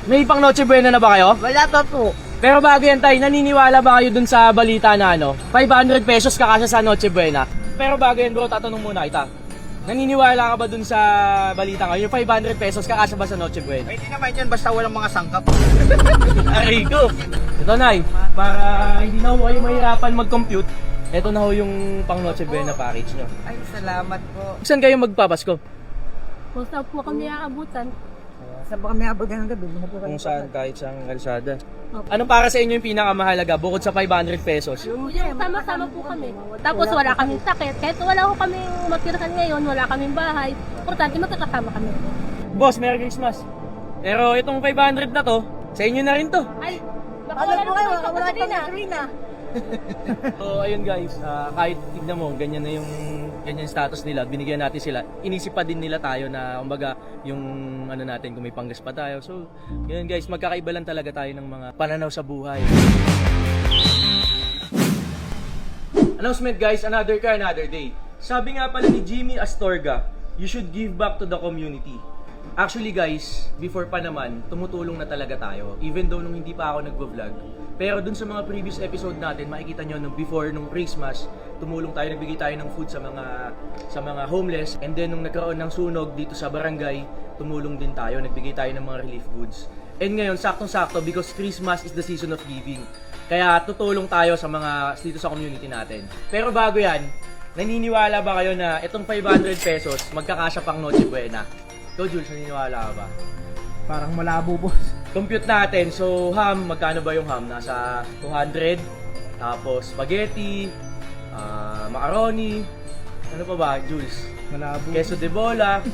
May pang Noche Buena na ba kayo? Wala pa po. Pero bago yan tay, naniniwala ba kayo dun sa balita na 500 pesos kakasya sa Noche Buena? Pero bago yan bro, tatanong muna kita. Naniniwala ka ba dun sa balita ngayon? Yung 500 pesos kakasya ba sa Noche Buena? Pwede naman yan basta walang mga sangkap. Aray ko! Ito nay, para hindi na ho kayo mahirapan mag-compute, ito na ho yung pang Noche Buena package nyo. Ay, salamat po. Saan kayo magpapasko? Kung saan po kami aabutan. Sa baka may abot ng gabi, na po kayo. Kung saan kahit sa kalsada. Opo. Anong para sa inyo yung pinakamahalaga bukod sa 500 pesos? Yung sama-sama po kami. Tapos wala kaming sakit. Kahit wala ko kaming matirahan ngayon, wala kaming bahay. Importante magkakasama kami. Boss, Merry Christmas! Pero itong 500 na to, sa inyo na rin to. Ay, baka Ano wala po na kayo? kaming Wala pagkakalina. pa gasolina. So ayun guys, kahit tignan mo, ganyan na yung ganyan status nila, binigyan natin sila. Inisip pa din nila tayo na kumbaga yung ano natin kung may panggas pa tayo. So yun guys, magkakaiba lang talaga tayo ng mga pananaw sa buhay. Announcement guys, another car, another day. Sabi nga pala ni Jimmy Astorga, you should give back to the community. Actually guys, before pa naman, tumutulong na talaga tayo. Even though nung hindi pa ako nagvo-vlog. Pero dun sa mga previous episode natin, makikita nyo nung before nung Christmas, tumulong tayo, nagbigay tayo ng food sa mga homeless. And then nung nagkaroon ng sunog dito sa barangay, tumulong din tayo, nagbigay tayo ng mga relief goods. And ngayon, saktong-sakto because Christmas is the season of giving. Kaya tutulong tayo sa mga dito sa community natin. Pero bago yan, naniniwala ba kayo na itong 500 pesos magkakasya pang Noche Buena? Ikaw Jules, naniniwala ka ba? Parang malabo boss. Compute natin. So, ham, magkano ba yung ham? Nasa 200. Tapos, spaghetti, macaroni. Ano pa ba, Jules? Malabo. Queso de bola.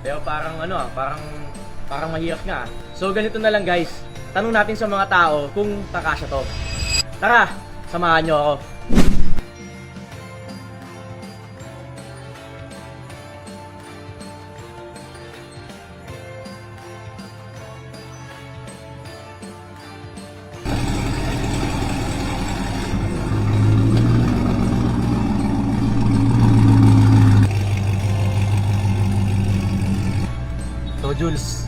Pero parang parang mahirap nga. So, ganito na lang guys. Tanong natin sa mga tao kung kakasya to. Tara, samahan nyo ako. So Jules,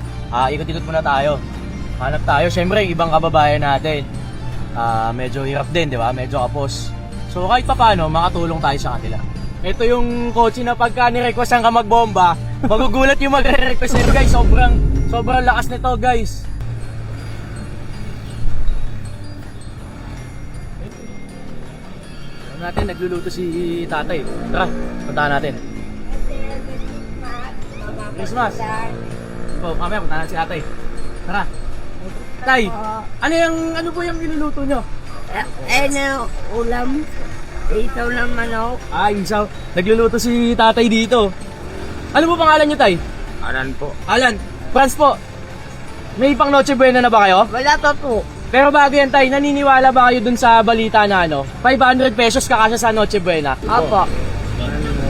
ikot-ikot muna tayo. Hanap tayo, syempre yung ibang kababayan natin. Medyo hirap din, di ba? Medyo kapos. So kahit pa paano, makatulong tayo sa kanila. Ito yung kotse na pagka nirequestan ka magbomba, magugulat yung magre-request sa'yo guys. Sobrang lakas nito guys. Alam natin, nagluluto si tatay. Tara, puntahan natin. Christmas! Oh, mamaya punta na si atay. Tara. Tay, ano po yung niluluto nyo? Na ulam. Ito ng manok. Isaw. Nagluluto si tatay dito. Ano po pangalan nyo, tay? Alan po. Alan. Franz po. May pang Noche Buena na ba kayo? Wala pa po. Pero bago yan, tay, naniniwala ba kayo dun sa balita na 500 pesos kakasya sa Noche Buena? Opo.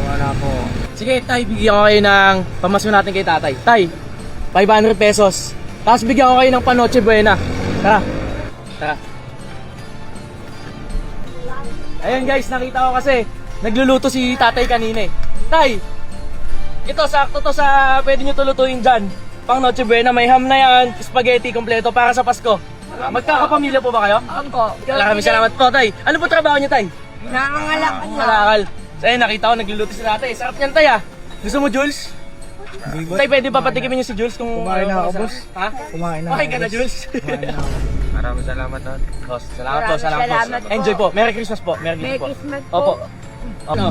Wala po. Sige, tay, bigyan ko kayo ng pamasko natin kay tatay. Tay, 500 pesos. Tapos bigyan ko kayo ng panoche buena. Tara. Tara. Ayan guys, nakita ko kasi nagluluto si tatay kanina eh. Tay, ito sakto to sa pwede nyo tulutuin dyan. Pang Noche Buena, may ham na yan, spaghetti kompleto para sa Pasko. Magkakapamilya po ba kayo? Opo. Maraming salamat po, tay. Ano po trabaho niyo, tay? Nangangalak na. Malakal. So ayun, nakita ko nagluluto si tatay. Sarap niyan, tay ah. Gusto mo, Jules? Tay, pwede pa patikimin niyo si Jules kung Kumain na ako, masarap? boss. Ha? Kumain na Okay ako, ka na, boss. Jules? Kumain na ako. Maraming salamat Tol. Boss, salamat po, Maraming salamat salamat po. po. Enjoy po. Merry Christmas po. Merry Merry Christmas po. Christmas po. Opo. Ano?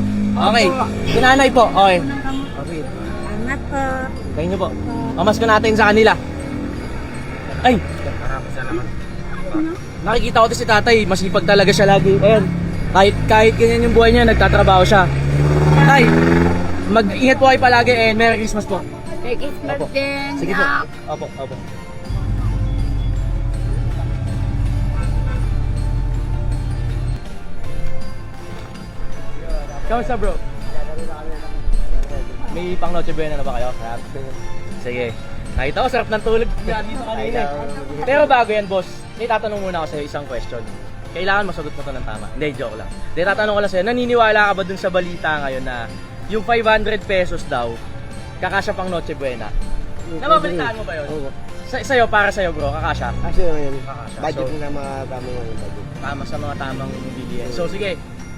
Okay. Sinanay po. Okay. Okay. Salamat po. Kayo nyo po. Pamasko natin sa kanila. Ay! Maraming salamat. Nakikita ko to si tatay. Masipag talaga siya lagi. Ayan. Kahit ganyan yung buhay niya, nagtatrabaho siya. Tay, mag-ingat po kayo palagi and Merry Christmas po. Merry Christmas Opo. din. Sige po. Nak. Opo, opo. Kamusta bro? May pang Noche Buena na ba kayo? Sige. Nakita ko, sarap ng tulog niya dito kanina. Pero bago yan, boss, may tatanong muna ako sa'yo isang question. Kailangan masagot mo to ng tama. Hindi, joke lang. Hindi, tatanong ko lang sa'yo, naniniwala ka ba dun sa balita ngayon na yung 500 pesos daw, kakasya pang Noche Buena? Nababalitaan mo ba yun? Oo. Sa'yo, para sa'yo bro, kakasya. Kasi ngayon, Kakasya. budget So, na mga kami ngayon budget. tama sa mga tamang bilihin. So sige,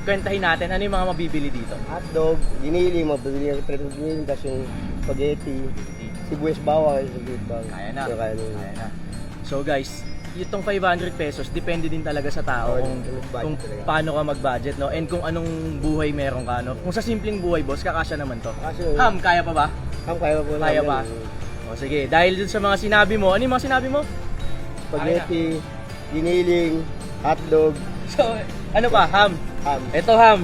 kwentahin natin ano yung mga mabibili dito. Hotdog, giniling, mabibili ng pretong giniling, tapos yung spaghetti, sibuyas bawang, sibuyas bawang. Kaya na. So, kaya na. Kaya na. So guys, itong 500 pesos, depende din talaga sa tao Oo, kung, yung budget kung talaga. paano ka mag-budget, no? And kung anong buhay meron ka, no? Kung sa simpleng buhay, boss, kakasya naman to. Kasi, Ham, kaya pa ba? kaya pa po Kaya namin. pa? O sige, dahil dun sa mga sinabi mo, ano yung mga sinabi mo? Spaghetti, giniling, hotdog, So, ano pa? Ham. ham. Ito ham.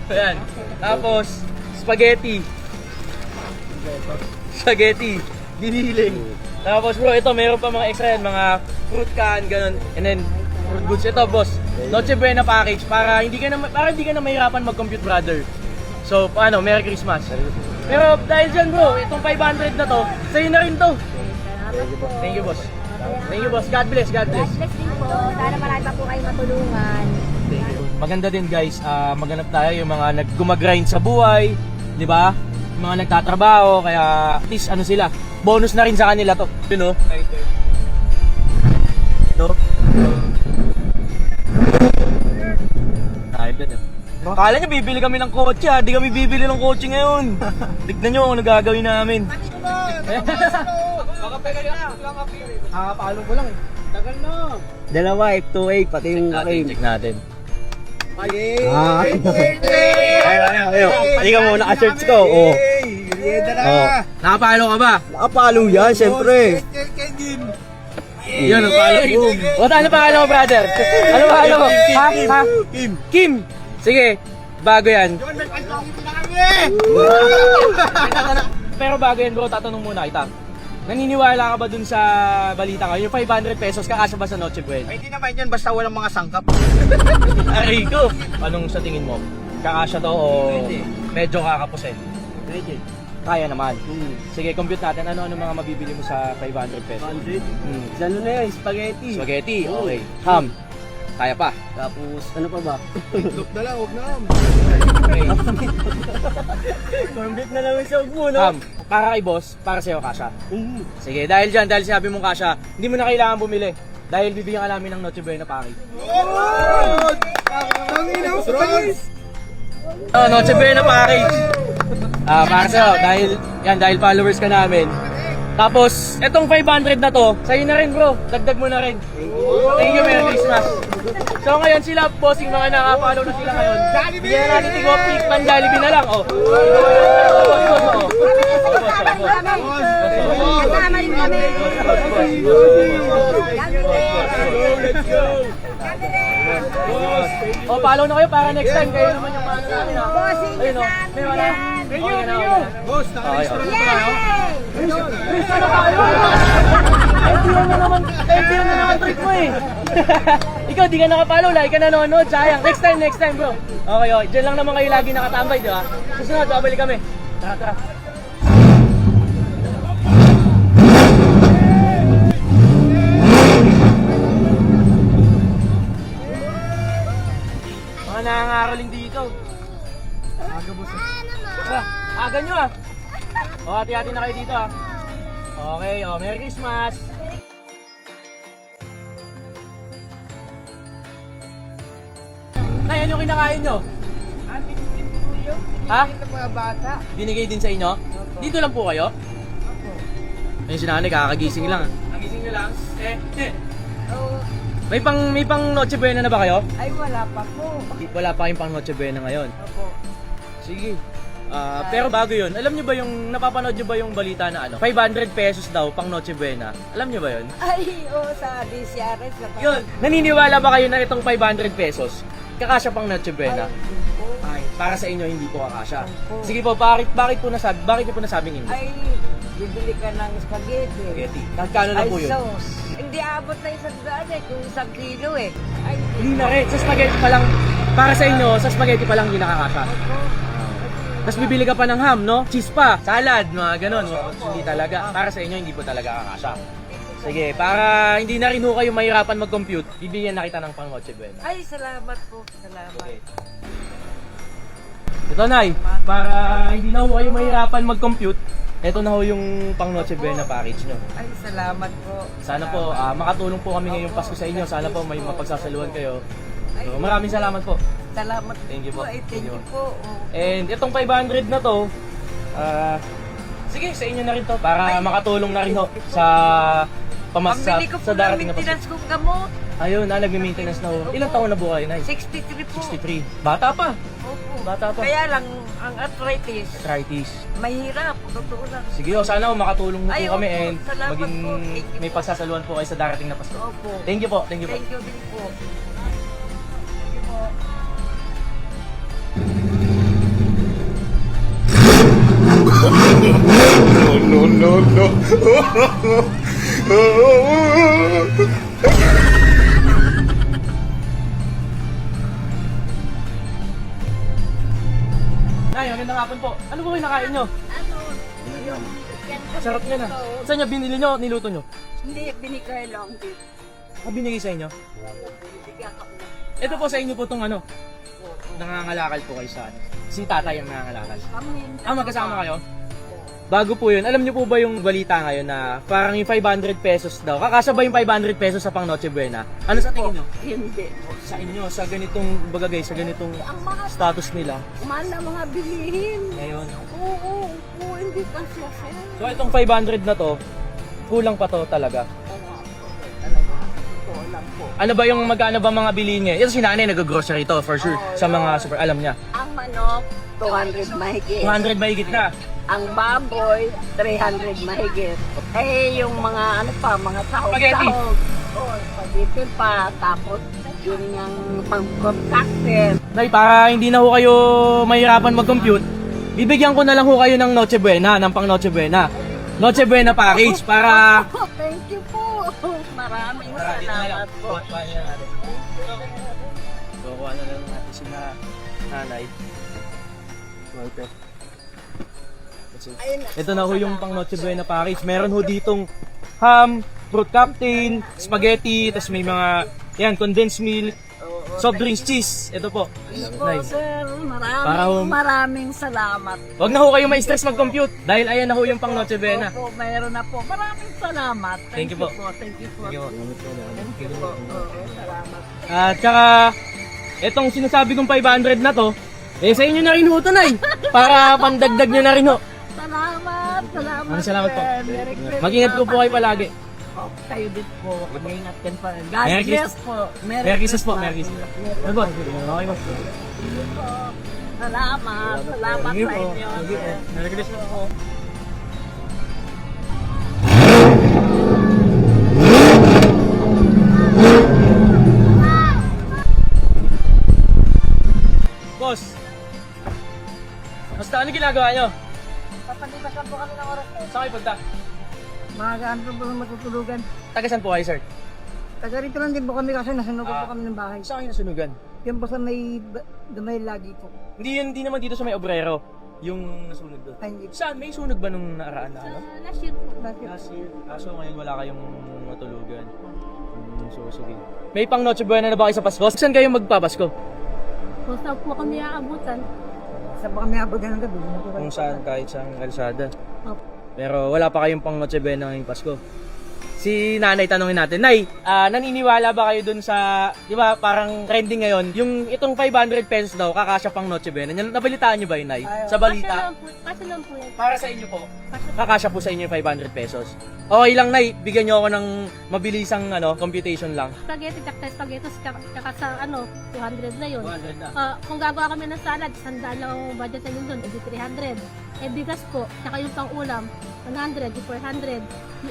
Ayan. Tapos, spaghetti. Spaghetti. Giniling. Tapos bro, ito meron pa mga extra yan, mga fruit can, ganun. And then, fruit goods. Ito boss, Noche Buena package para hindi ka na mahirapan mag-compute brother. So, paano? Merry Christmas. Pero dahil dyan bro, itong 500 na to, sa'yo na rin to. Thank you boss. Thank you boss. God bless, God bless. God bless din po. Sana marami pa po kayo matulungan. Maganda din guys, maghanap tayo yung mga nag-gumagrind sa buhay, di ba? Yung mga nagtatrabaho, kaya at least ano sila, bonus na rin sa kanila to. You know? No? Ayun din. Kala nyo bibili kami ng kotse ha, di kami bibili ng kotse ngayon. Tignan nyo kung ano gagawin namin. Kakapalo ko lang eh. Tagal na. Dalawa, F2A, pati yung aking. Check natin. Ah, ayun. Pati ka muna ka-search ko. Oh. Nakapalo ka ba? Nakapalo yan, siyempre. Yun, ang palo. O, ano pangalan mo, brother? Ano pangalan mo? Ha? Kim. Sige, bago yan. Pero bago yan bro, tatanong muna kita. Naniniwala ka ba dun sa balita ngayon? Yung 500 pesos, kakasya ba sa Noche Buena? Hindi naman yan, basta walang mga sangkap. Aray ko! Anong sa tingin mo? Kakasya to o medyo kakapusin? Kaya naman. Sige, compute natin. Ano mga mabibili mo sa 500 pesos? Ano na yun, spaghetti. Spaghetti, okay. Ham, kaya pa. Tapos, ano pa ba? na lang, huwag na. Okay. Cornbread na lang sa mo, Ham, para kay boss, para sa'yo kasya. Sige, dahil sabi mong kasya, hindi mo na kailangan bumili. Dahil bibigyan ka namin ng Noche Buena package. Oh, Noche Buena package. Para sa'yo, dahil followers ka namin. Tapos, etong 500 na to, sa'yo na rin bro, dagdag mo na rin. Thank you, Merry Christmas. So ngayon sila, bossing mga nakapalo na sila ngayon. Bigyan natin tingop, tikman Jollibee na lang. Oh. Kasama rin kami. Oh, follow na kayo para next time kayo naman yung mga namin. Bossing Ayun o. kasama May wala. yan. Okay na, okay na. Boss, nakalista na ba tayo? Ayun na naman trick mo eh. Ikaw, di ka nakapalo, like ka nanonood, sayang. Next time bro. Okay, okay. Diyan lang naman kayo lagi nakatambay, di ba? Susunod, babalik kami. Tara. Mga nangangaroling dito. Aga boss. Aga nyo ah. O, hati-hati na kayo dito ah. Okay, Merry Christmas. Nay, ano yung kinakain nyo? Ha? Binigay din sa inyo? Dito lang po kayo? Ayun si nanay, kakagising lang. Kagising nyo lang? May pang Noche Buena na ba kayo? Ay, wala pa po. Wala pa kayong pang Noche Buena ngayon. Opo. Sige. Pero bago yun, alam nyo ba napapanood nyo ba yung balita na 500 pesos daw pang Noche Buena? Alam nyo ba yun? Ay, sa DCRS. Yun. Naniniwala ba kayo na itong 500 pesos kakasya pang Noche Buena? Ay, para sa inyo hindi po kakasya. Sige po, bakit niyo po nasabing hindi? Ay, bibili ka ng spaghetti. Spaghetti. Kano na po yun? sauce. Hindi abot na 100 kung 1 kilo eh. Ay, Hindi na rin. Sa spaghetti pa lang, para sa inyo, sa spaghetti pa lang hindi nakakasya. Tapos bibili ka pa ng ham, no? Cheese pa, salad, mga ganun. Hindi talaga. Para sa inyo, hindi po talaga kakasya. Sige, para hindi na rin ho kayo mahirapan mag-compute, bibigyan na kita ng pang Noche Buena. ay, salamat po. Salamat. Okay. Ito, Nay, para hindi na ho kayo mahirapan mag-compute, Ito na ho yung pang Noche Buena package nyo. Ay, salamat po. Sana po makatulong po kami ngayong Pasko sa inyo. Sana po may mapagsasaluhan kayo. So, maraming salamat po. Salamat Thank you po. Ay, thank you po. And itong 500 na to, sige, sa inyo na rin to para makatulong na rin ho sa Pambili ko po sa ng darating na Pasko. maintenance kong gamot. Ayun, nagme-maintenance na ho. Ilang taon na po kayo, Nay? 63 po. 63. Bata pa. Opo. Bata pa. Kaya lang, ang arthritis, Arthritis. mahirap. Totoo lang. Sige, sana ho, makatulong po Ay, kami opo. and Salamat maging po. Thank you may po. pagsasaluhan po kayo sa darating na Pasko. Opo. Thank you po. Thank you po. Thank you din po. no, no, no. Nay, magandang hapon po. Ano po yung nakain nyo? Sarap nga na. Saan nyo binili nyo? Niluto nyo? Hindi, binigay lang din. Binigay sa inyo? Ito po sa inyo po itong ano? Nangangalakal po kayo sa ano? Si tatay ang nangangalakal. Magkasama kayo? Bago po yun, alam niyo po ba yung balita ngayon na parang yung 500 pesos daw, kakasabay yung 500 pesos sa pang Noche Buena? Ano sa tingin nyo? Hindi. Sa inyo, sa ganitong bagagay, sa ganitong status nila. Mahal na mga bilihin. Ngayon. Oo, hindi kasi siya. So itong 500 na to, kulang pa to talaga. Ano ba yung magkano ba mga bilihin niya? Ito si nanay nag-grocery to for sure. Sa mga super, alam niya. Ang manok, 200 mahigit. 200 mahigit na. Ang baboy, 300 mahigit. Eh, yung mga ano pa, mga Spaghetti. sahog-sahog. Oh, spaghetti pa. Tapos, yun yung pang-contacted. Nay, para hindi na ho kayo mahirapan mag-compute, bibigyan ko na lang ho kayo ng Noche Buena, ng pang Noche Buena. Noche Buena package para... Thank you po. Maraming salamat po. Kuha na lang natin si nanay. Okay. Ito na ho yung pang Noche Buena package. Meron ho ditong ham, fruit cocktail, spaghetti, tapos may mga condensed milk, soft drinks, cheese. Ito po. Nice. Sir, Para ho- maraming salamat. Wag na ho kayo ma-stress mag-compute dahil ayan na ho yung pang Noche Buena. Opo, mayroon na po. Maraming salamat. Thank you po. Thank you po. Thank you po. Oo, salamat. At saka, itong sinasabi kong 500 na to, sa inyo na rin ho ito, Nay. Para pandagdag nyo na rin ho. Salamat. Salamat. Maraming salamat po. sir. Merry Christmas. Mag-ingat po kayo palagi. Oh, kayo din po. Mag-ingat din pa. God Merry bless po. Merry Christmas po, Merry Christmas. Ano po? Okay po. Salamat. Salamat Sige sa po. inyo. Sige po. Merry Christmas po. Boss, basta ano ginagawa nyo? Papalibasan po kami ng oras. Saan kayo punta? Magaan po po matutulugan. Taga saan po kayo, sir? Taga rito lang din po kami kasi nasunog po kami ng bahay. Saan kayo nasunugan? Yan po sa may damay lagi po. Hindi naman dito sa may obrero. Yung nasunog doon. Ay, hindi po. Saan? May sunog ba nung nakaraan na ano? Last year po. Last year. So ngayon wala kayong matulugan. So sige. May pang Noche Buena na ba kayo sa Pasko? Saan kayo magpapasko? Kung saan po kami aabutan. Sa po kami abot ng gabi. Kung saan, kahit sa kalsada. Opo. Pero wala pa kayong pang Noche Buena ngayong Pasko. Si nanay, tanongin natin. Nay, naniniwala ba kayo dun sa, di ba parang trending ngayon, yung itong 500 pesos daw, kakasya pang Noche Buena. Nabalitaan nyo ba yun, Nay? Sa balita? Kasi lang po yan. Para sa inyo po, kakasya po sa inyo yung 500 pesos. Okay lang, Nay, bigyan nyo ako ng mabilisang computation lang. Spaghetti, spaghetti, tsaka sa 200 na yun. 200 na. Kung gagawa kami ng salad, 100 lang ang budget namin doon, edi 300. Bigas po, tsaka yung pang ulam, 100, 400.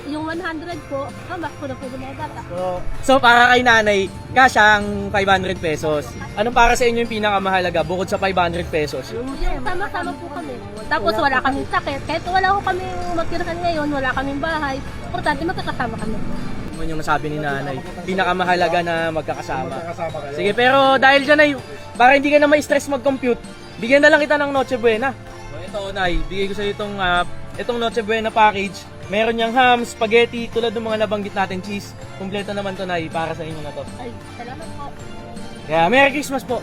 Yung 100 po, hamak ko na po mga bata. So para kay nanay, kasya ang 500 pesos. Anong para sa inyo yung pinakamahalaga bukod sa 500 pesos? Yung sama-sama po kami. Tapos wala kaming sakit. Kahit wala ko kaming matirahan ngayon, wala kaming bahay. Importante magkakasama kami. Ano yung nasabi ni nanay? Pinakamahalaga na magkakasama. Sige, pero dahil dyan ay, para hindi ka na ma-stress mag-compute, bigyan na lang kita ng Noche Buena. So ito, Nay, bigay ko sa iyo itong Noche Buena package. Meron niyang ham, spaghetti, tulad ng mga nabanggit natin, cheese. Kompleto naman to, Nay, para sa inyo na to. Ay, salamat po. Kaya Merry Christmas po.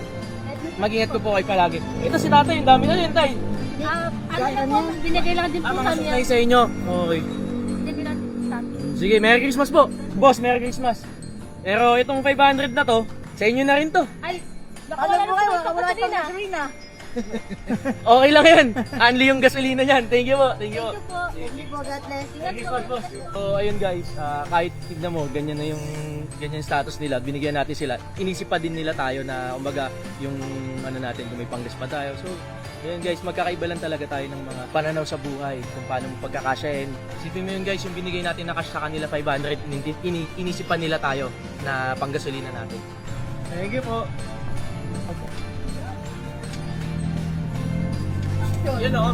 Mag-ingat ko po kayo palagi. Ito si tatay, yung dami na yun, tay. Ano po, binigay lang din po Mga kami. supply sa inyo. Okay. Binigay lang din sa akin. Sige, Merry Christmas po. Boss, Merry Christmas. Pero itong 500 na to, sa inyo na rin to. Ay, nakawala na po ito gasolina. Okay lang yan. Unli yung gasolina niyan. Thank you po. Thank you po. Thank you po. God bless. Ingat Merry po. Christmas, boss. So, ayun guys, kahit tignan mo, ganyan na yung ganyan status nila, binigyan natin sila. Inisip pa din nila tayo na, umaga, yung ano natin, kung may panggas pa tayo. So, ayun guys, magkakaiba lang talaga tayo ng mga pananaw sa buhay, kung paano mo pagkakasyahin. Isipin mo yun guys, yung binigay natin na cash sa kanila 500, inisip pa nila tayo na panggasolina natin. Thank you po. Yun o.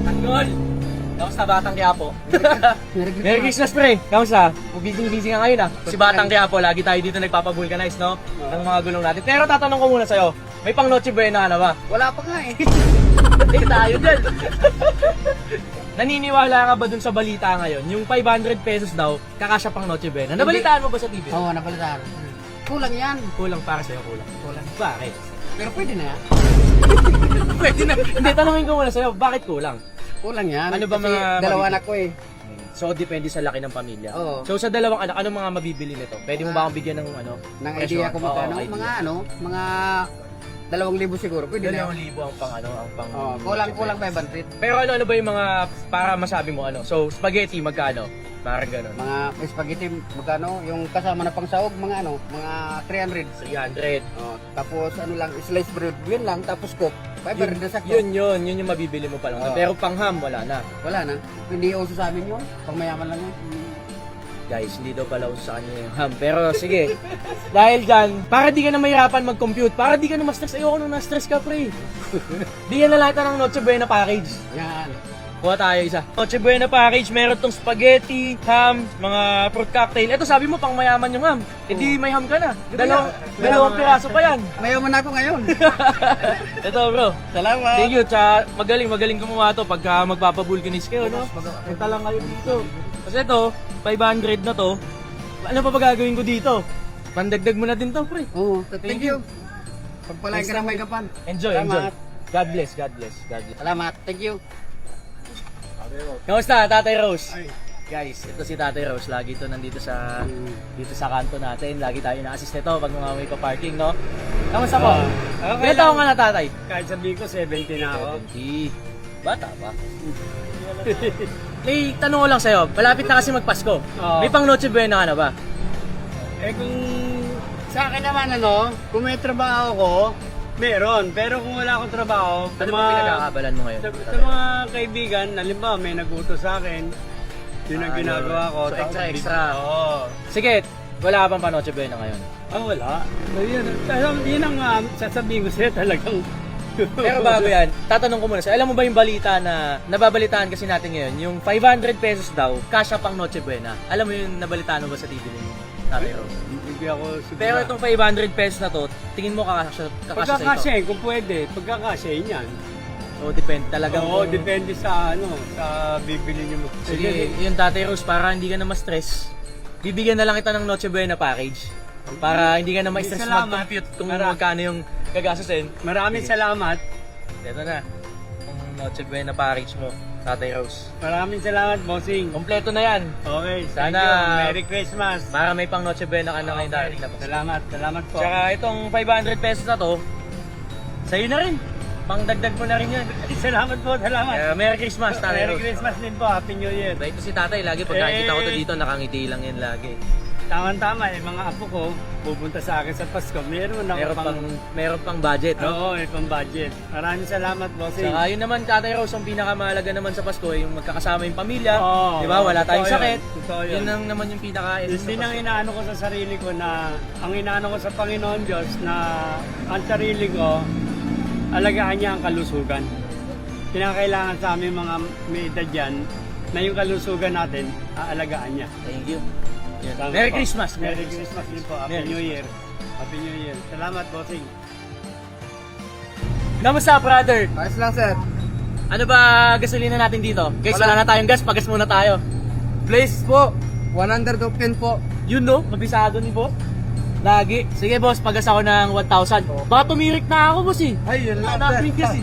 Tanggol. Kamusta Batang Quiapo? Merry Christmas pre. Kamusta? Busy ka ngayon ah. Si Batang Quiapo, lagi tayo dito nagpapavulcanize no? Ng mga gulong natin. Pero tatanong ko muna sa'yo, may pang Noche Buena ka na ba? Wala pa nga eh. Eh tayo dyan. Naniniwala ka ba dun sa balita ngayon? Yung 500 pesos daw, kakasya pang Noche Buena. Nabalitaan mo ba sa TV? Oo, napalitan. Kulang yan. Kulang para sa'yo, kulang. Kulang. Bakit? Pero pwede na yan. Pwede na. Hindi, tanongin ko muna sa'yo, bakit kulang? Kulang yan. Ano ba Kasi mga dalawa mabibili? anak ko eh. So, depende sa laki ng pamilya. Oo. So, sa dalawang anak, anong mga mabibili nito? Pwede mo ba akong bigyan ng ano? Nang presyo? idea ko magkano. Oo, idea. Mga 2,000 siguro. Pwede na. 2,000 ang pang ano, ang pang... Oh, kulang 500. Pero ano ba yung mga, para masabi mo ano? So, spaghetti, magkano? Parang ganun. Mga spaghetti, magkano? Yung kasama na pang sahog, mga mga 300. 300. Oh, tapos ano lang, sliced bread, yun lang. Tapos coke, 500 na sakto. Yun yung mabibili mo pa lang. Oo. Pero pang ham, wala na. Wala na. Hindi uso sa amin yun. Pang mayaman lang yun. Guys, hindi daw pala uso sa kanya yung ham. Pero sige, dahil dyan, para di ka na mahirapan mag-compute, para di ka na ma-stress, ayoko nung na-stress ka, pre. Bigyan na lahat ng Noche Buena package. Yan. Kuha tayo isa. Noche Buena package, meron tong spaghetti, ham, mga fruit cocktail. Ito sabi mo, pang mayaman yung ham. Eh di may ham ka na. Dalawang piraso pa yan. Mayaman ako ngayon. Ito bro. Salamat. Thank you. Tsaka magaling gumawa to pagka magpapabulkanis kayo, no? Punta lang kayo dito. Kasi ito, 500 na to. Ano pa gagawin ko dito? Pandagdag mo na din to, pre. Oo. Thank you. Pagpalain ka ng may kapan. Enjoy, Salamat. enjoy. God bless, God bless, God bless. Salamat. Thank you. Kamusta, Tatay Rose? Guys, ito si Tatay Rose. Lagi ito nandito sa kanto natin. Lagi tayo na-assist nito pag mga may pa-parking, no? Kamusta po? okay Ilan taon ka na, Tatay? Kahit sabihin ko, 70 na ako. 70. Bata pa. May tanong ko lang sa'yo. Malapit na kasi magpasko. Oo. May pang Noche Buena ka na ba? Eh kung sa akin naman kung may trabaho ko, meron. Pero kung wala akong trabaho, Ano ba pinagkakabalan mo ngayon? sa mga kaibigan, halimbawa may nag-utos sa akin, yun ang ginagawa ko. So, Tapos extra. Oo. Sige, wala ka pang Noche Buena ngayon. Wala. Yun ang sasabihin ko sa'yo talagang. Pero bago yan, tatanong ko muna sa'yo. Alam mo ba yung balita na nababalitaan kasi natin ngayon? Yung 500 pesos daw, kasya pang Noche Buena. Alam mo yung nabalitaan mo ba sa TV ninyo? Tatay Rose? Hindi ako siguro. Pero itong 500 pesos na to, tingin mo kakasya sa ito? Pagkakasya, kung pwede, pagkakasya yan. So, depende talaga. Oo, depende sa sa bibili niyo mo. Sige, yun Tatay Rose, para hindi ka na ma-stress, bibigyan na lang kita ng Noche Buena package. Para hindi ka na ma-stress Salamat. mag-compute kung magkano yung gagastusin. Maraming salamat. Ito na, yung Noche Buena package mo, Tatay Rose. Maraming salamat, bossing. Kompleto na yan. Okay, Sana- thank you. Merry Christmas. Para may pang Noche Buena ka na ngayon darating na po. Salamat po. Tsaka itong 500 pesos na to, sa'yo na rin. Pangdagdag mo na rin yan. Salamat po, salamat. Kaya Merry Christmas, Tatay Merry Rose. Christmas din po. Happy New Year. Ito si Tatay, lagi pag nakikita ko to dito, nakangiti lang yan lagi. Tama-tama, mga apo ko, pupunta sa akin sa Pasko. Meron ako Meron pang budget, no? Oo, may pang budget. Maraming salamat, bossing. Saka yun naman, Tatay Rose, ang pinakamahalaga naman sa Pasko ay yung magkakasama yung pamilya. Oo, di ba? Wala tayong totoo sakit. yun. Totoo yun. Yun lang naman yung pinaka-essence Hindi sa nang Pasko. inaano ko sa sarili ko na, ang inaano ko sa Panginoon Diyos na ang sarili ko, alagaan niya ang kalusugan. Kinakailangan sa aming mga may edad dyan, na yung kalusugan natin, aalagaan niya. Thank you. Yun. Tama Merry po. Christmas. Merry Christmas din po. Happy Merry New Year. Happy New Year. Salamat, bossing. Kamusta, brother? Ayos lang, sir. Ano ba gasolina natin dito? Guys, wala na tayong gas. Pagas muna tayo. Place po, 100 open po. Yun no, kabisado ni boss. Lagi. Sige boss, pagas ako ng 1,000. Baka tumirik na ako boss eh. Ay, yun lang, Hanapin kasi.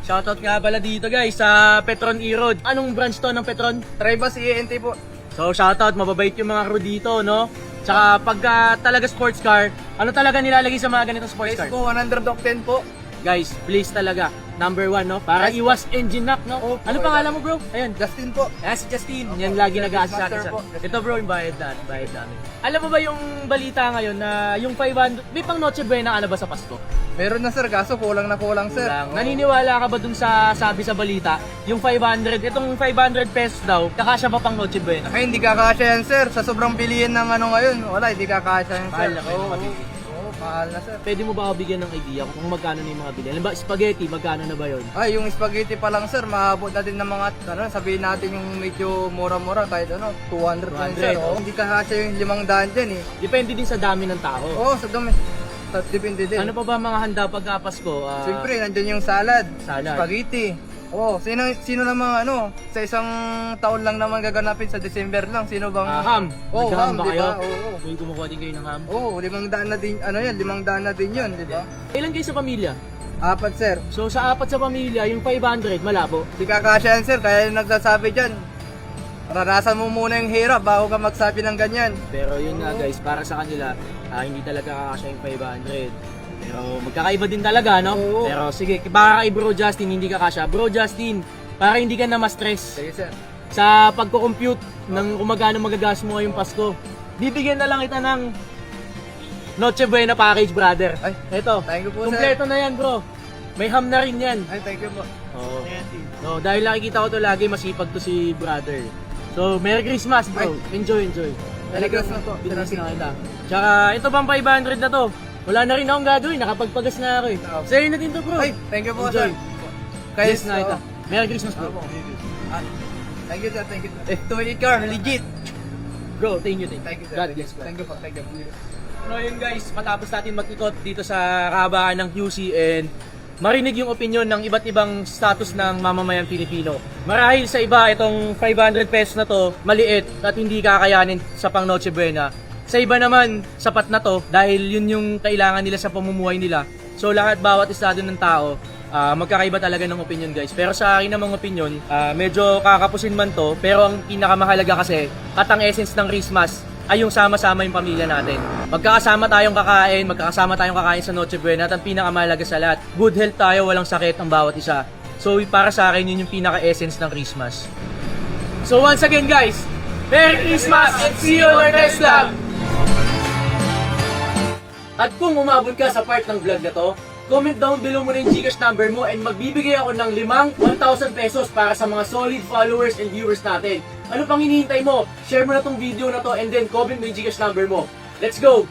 Shoutout nga pala dito guys sa Petron E-Road. Anong branch to ng Petron? Tribas ENT po. So shoutout, mababait yung mga crew dito, no? Tsaka pagka talaga sports car, ano talaga nilalagay sa mga ganitong sports car? ko 100 octane po. Guys, please talaga, number 1, no? Para iwas engine knock, no? Opo, Ano pangalan mo, bro? Ayan, Justin po. si Justin. Yan lagi nag-assist sa atin. Master po. Ito bro, yung bayad namin. Alam mo ba yung balita ngayon na yung 500, may pang Noche Buena ka na ba sa Pasko? Meron na sir, kaso kulang na kulang sir. Naniniwala ka ba dun sa sabi sa balita, yung 500, itong 500 pesos daw, kakasya pa pang Noche Buena? Ay, hindi kakasya yan sir. Sa sobrang bilihin ng ano ngayon, wala, hindi kakasya yan sir. Mahal na kayo Oo, mabibili. oo, mahal na sir. Pwede mo ba ako bigyan ng idea kung magkano na yung mga bili? Alam ba, spaghetti, magkano na ba yun? Ay, yung spaghetti pa lang sir, maabot na din ng mga, ano, sabihin natin yung medyo mura-mura, kahit ano, 200 pa yun, sir. 200, Oo, hindi kakasya yung 500 dyan eh. Depende din sa dami ng tao. Oo, sa dami. Depende din. Ano pa ba mga handa pagka Pasko? Siyempre, nandyan yung salad, Salad. spaghetti. Oh, sino namang ano, sa isang taon lang naman gaganapin sa December lang, sino bang ham. Oh, Naghaham ham, ba di kayo? ba? Oo. May kumukuha din kayo ng ham. Oh, 500 na din, ano yan, 500 na din yun, di ba? Ilan kayo sa pamilya? 4 sir. So sa 4 sa pamilya, yung 500, malabo. Di kakasya yan sir, kaya yung nagsasabi dyan, rarasan mo muna yung hirap bago ka magsabi ng ganyan. Pero yun nga guys, para sa kanila, hindi talaga kakasya yung 500. Pero magkakaiba din talaga, no? Oo. Pero sige, baka kay Bro Justin, hindi kakasya. Bro Justin, para hindi ka na ma-stress Sige sir. sa pagko-compute ng kung magkano magagas mo ngayong Pasko, bibigyan na lang kita ng Noche Buena package, brother. Ay, Eto, thank you po, sir. kumpleto na yan, bro. May ham na rin yan. Ay, thank you po. Oo. No, dahil nakikita ko to lagi, masipag to si brother. So, Merry Christmas, bro. Enjoy. Merry Christmas po. Binas na kita. Tsaka, ito bang 500 na to? Wala na rin akong gagawin, nakapagpagas na ako eh. Sa'yo na din to, bro. Ay, thank you po Enjoy. sir. Kaya Bless na kita. Merry Christmas, bro. Thank you sir, thank you. To car, legit. Bro, thank you. Thank you sir. God bless, bro. Thank you po, thank you. So yun guys, matapos natin mag-ikot dito sa kahabaan ng QC and marinig yung opinion ng iba't ibang status ng mamamayang Pilipino. Marahil sa iba, itong 500 pesos na to, maliit at hindi kakayanin sa pang Noche Buena. Sa iba naman, sapat na to dahil yun yung kailangan nila sa pamumuhay nila. So lahat, bawat estado ng tao, magkakaiba talaga ng opinion guys. Pero sa akin namang opinion, medyo kakapusin man to, pero ang pinakamahalaga kasi, at ang essence ng Christmas, ay yung sama-sama yung pamilya natin. Magkakasama tayong kakain sa Noche Buena at ang pinakamahalaga sa lahat, good health tayo, walang sakit ang bawat isa. So para sa akin, yun yung pinaka-essence ng Christmas. So once again guys, Merry Christmas and see you on our next vlog! At kung umabot ka sa part ng vlog na to, comment down below mo na yung Gcash number mo and magbibigay ako ng 1,000 pesos para sa mga solid followers and viewers natin. Ano pang hinihintay mo? Share mo na tong video na to and then comment mo yung Gcash number mo. Let's go!